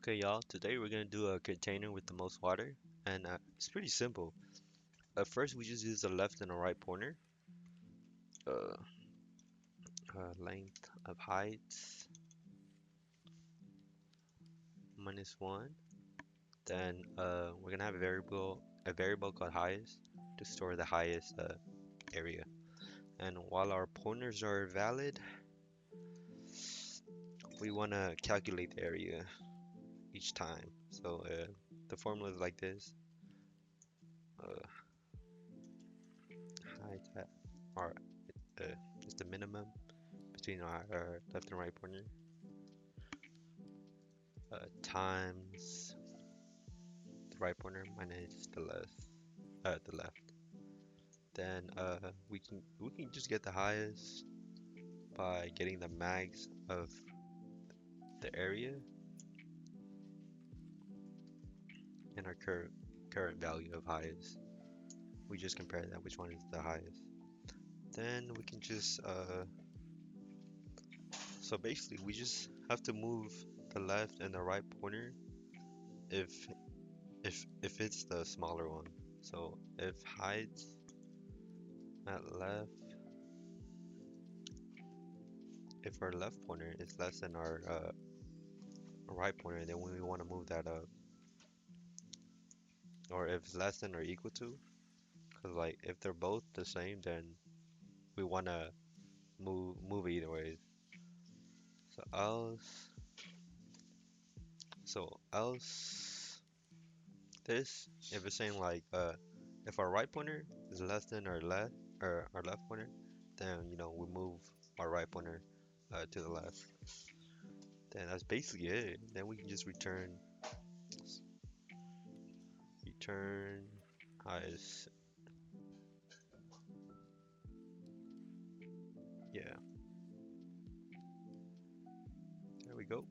Okay, y'all, today we're gonna do a container with the most water, and it's pretty simple. First, we just use the left and the right pointer. Uh, Length of height -1. Then we're gonna have a variable called highest to store the highest area. And while our pointers are valid, we wanna calculate the area each time. So the formula is like this: uh, height at our is the minimum between our left and right pointer times the right pointer minus the left. Then we can just get the highest by getting the max of the area and our current value of highest. We just compare that which one is the highest. Then we can just so basically we just have to move the left and the right pointer if if it's the smaller one. So if height at left, if our left pointer is less than our right pointer, then we want to move that up, or if it's less than or equal to, because like if they're both the same, then we want to move either way. So else this, if it's saying like if our right pointer is less than our left pointer, then we move our right pointer to the left. Then that's basically it. Then we can just return highest. Yeah, there we go.